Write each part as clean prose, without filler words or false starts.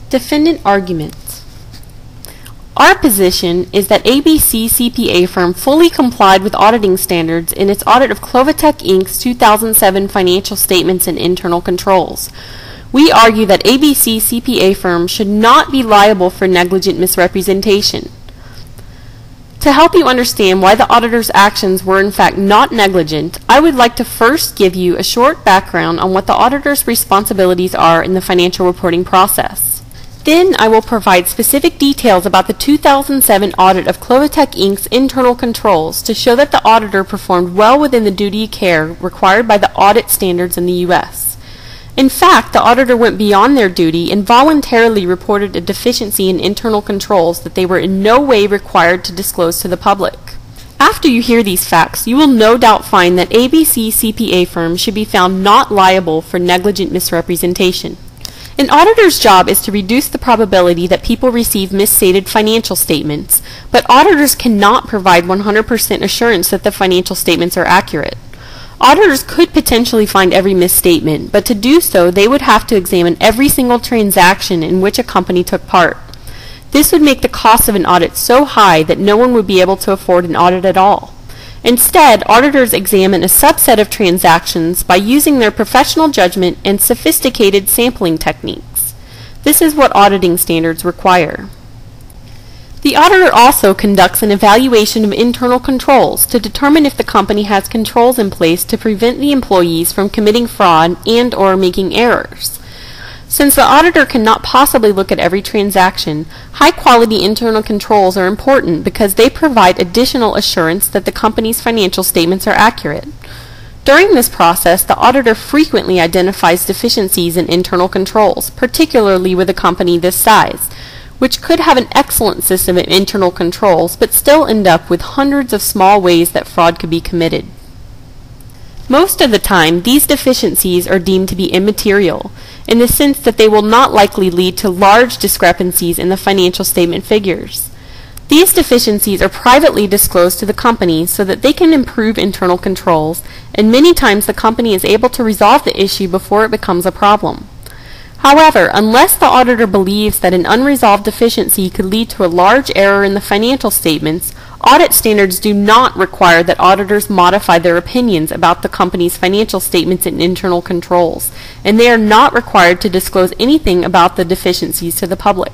Defendant arguments. Our position is that ABC CPA firm fully complied with auditing standards in its audit of Clovatec Inc.'s 2007 financial statements and internal controls. We argue that ABC CPA firm should not be liable for negligent misrepresentation. To help you understand why the auditor's actions were in fact not negligent, I would like to first give you a short background on what the auditor's responsibilities are in the financial reporting process. Then I will provide specific details about the 2007 audit of Clovatec Inc.'s internal controls to show that the auditor performed well within the duty of care required by the audit standards in the U.S. In fact, the auditor went beyond their duty and voluntarily reported a deficiency in internal controls that they were in no way required to disclose to the public. After you hear these facts, you will no doubt find that ABC CPA firm should be found not liable for negligent misrepresentation. An auditor's job is to reduce the probability that people receive misstated financial statements, but auditors cannot provide 100% assurance that the financial statements are accurate. Auditors could potentially find every misstatement, but to do so, they would have to examine every single transaction in which a company took part. This would make the cost of an audit so high that no one would be able to afford an audit at all. Instead, auditors examine a subset of transactions by using their professional judgment and sophisticated sampling techniques. This is what auditing standards require. The auditor also conducts an evaluation of internal controls to determine if the company has controls in place to prevent the employees from committing fraud and/or making errors. Since the auditor cannot possibly look at every transaction, high-quality internal controls are important because they provide additional assurance that the company's financial statements are accurate. During this process, the auditor frequently identifies deficiencies in internal controls, particularly with a company this size, which could have an excellent system of internal controls but still end up with hundreds of small ways that fraud could be committed. Most of the time, these deficiencies are deemed to be immaterial, in the sense that they will not likely lead to large discrepancies in the financial statement figures. These deficiencies are privately disclosed to the company so that they can improve internal controls, and many times the company is able to resolve the issue before it becomes a problem. However, unless the auditor believes that an unresolved deficiency could lead to a large error in the financial statements, audit standards do not require that auditors modify their opinions about the company's financial statements and internal controls, and they are not required to disclose anything about the deficiencies to the public.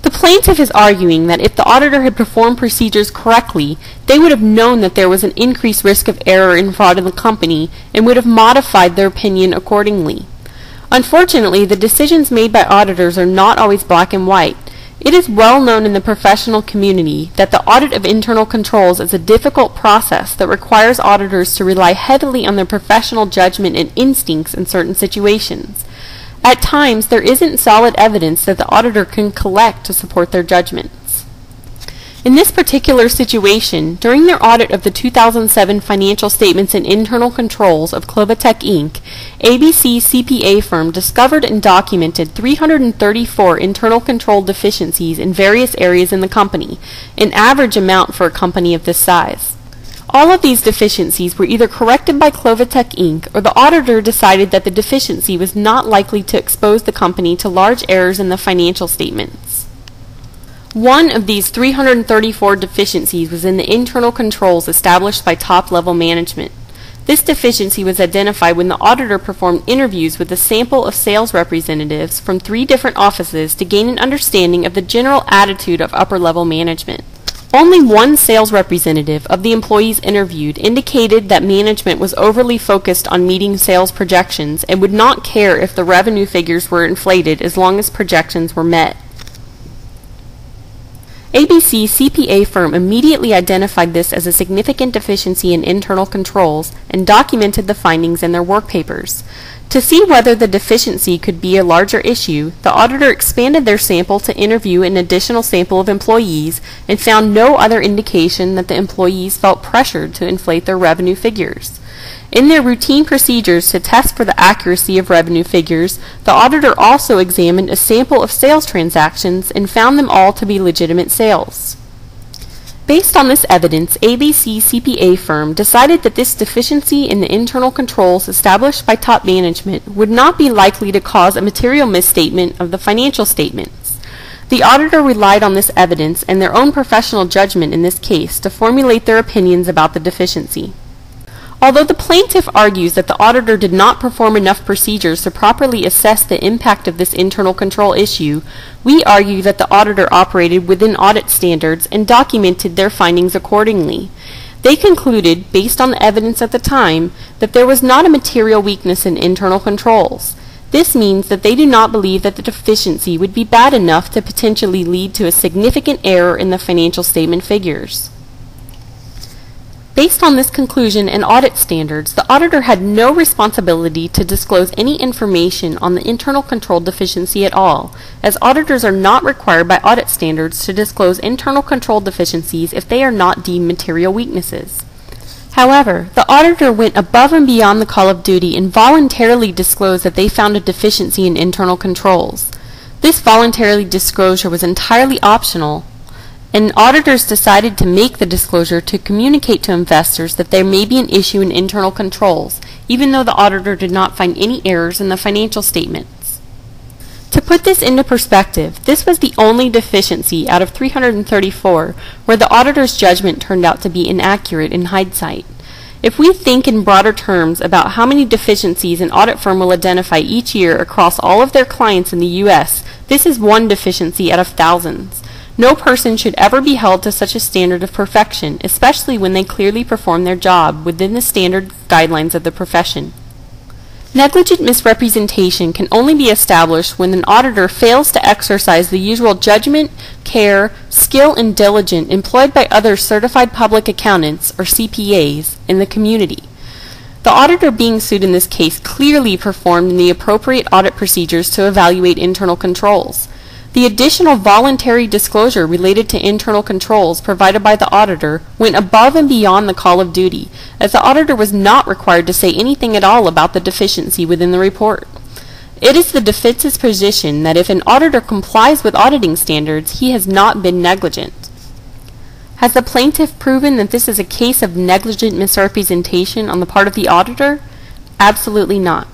The plaintiff is arguing that if the auditor had performed procedures correctly, they would have known that there was an increased risk of error and fraud in the company and would have modified their opinion accordingly. Unfortunately, the decisions made by auditors are not always black and white. It is well known in the professional community that the audit of internal controls is a difficult process that requires auditors to rely heavily on their professional judgment and instincts in certain situations. At times, there isn't solid evidence that the auditor can collect to support their judgments. In this particular situation, during their audit of the 2007 financial statements and internal controls of Clovatec Inc., ABC CPA firm discovered and documented 334 internal control deficiencies in various areas in the company, an average amount for a company of this size. All of these deficiencies were either corrected by Clovatec Inc. or the auditor decided that the deficiency was not likely to expose the company to large errors in the financial statements. One of these 334 deficiencies was in the internal controls established by top-level management. This deficiency was identified when the auditor performed interviews with a sample of sales representatives from 3 different offices to gain an understanding of the general attitude of upper-level management. Only one sales representative of the employees interviewed indicated that management was overly focused on meeting sales projections and would not care if the revenue figures were inflated as long as projections were met. ABC CPA firm immediately identified this as a significant deficiency in internal controls and documented the findings in their work papers. To see whether the deficiency could be a larger issue, the auditor expanded their sample to interview an additional sample of employees and found no other indication that the employees felt pressured to inflate their revenue figures. In their routine procedures to test for the accuracy of revenue figures, the auditor also examined a sample of sales transactions and found them all to be legitimate sales. Based on this evidence, ABC CPA firm decided that this deficiency in the internal controls established by top management would not be likely to cause a material misstatement of the financial statements. The auditor relied on this evidence and their own professional judgment in this case to formulate their opinions about the deficiency. Although the plaintiff argues that the auditor did not perform enough procedures to properly assess the impact of this internal control issue, we argue that the auditor operated within audit standards and documented their findings accordingly. They concluded, based on the evidence at the time, that there was not a material weakness in internal controls. This means that they do not believe that the deficiency would be bad enough to potentially lead to a significant error in the financial statement figures. Based on this conclusion and audit standards, the auditor had no responsibility to disclose any information on the internal control deficiency at all, as auditors are not required by audit standards to disclose internal control deficiencies if they are not deemed material weaknesses. However, the auditor went above and beyond the call of duty and voluntarily disclosed that they found a deficiency in internal controls. This voluntary disclosure was entirely optional, and auditors decided to make the disclosure to communicate to investors that there may be an issue in internal controls, even though the auditor did not find any errors in the financial statements. To put this into perspective, this was the only deficiency out of 334 where the auditor's judgment turned out to be inaccurate in hindsight. If we think in broader terms about how many deficiencies an audit firm will identify each year across all of their clients in the U.S., this is one deficiency out of thousands. No person should ever be held to such a standard of perfection, especially when they clearly perform their job within the standard guidelines of the profession. Negligent misrepresentation can only be established when an auditor fails to exercise the usual judgment, care, skill, and diligence employed by other certified public accountants, or CPAs, in the community. The auditor being sued in this case clearly performed the appropriate audit procedures to evaluate internal controls. The additional voluntary disclosure related to internal controls provided by the auditor went above and beyond the call of duty, as the auditor was not required to say anything at all about the deficiency within the report. It is the defense's position that if an auditor complies with auditing standards, he has not been negligent. Has the plaintiff proven that this is a case of negligent misrepresentation on the part of the auditor? Absolutely not.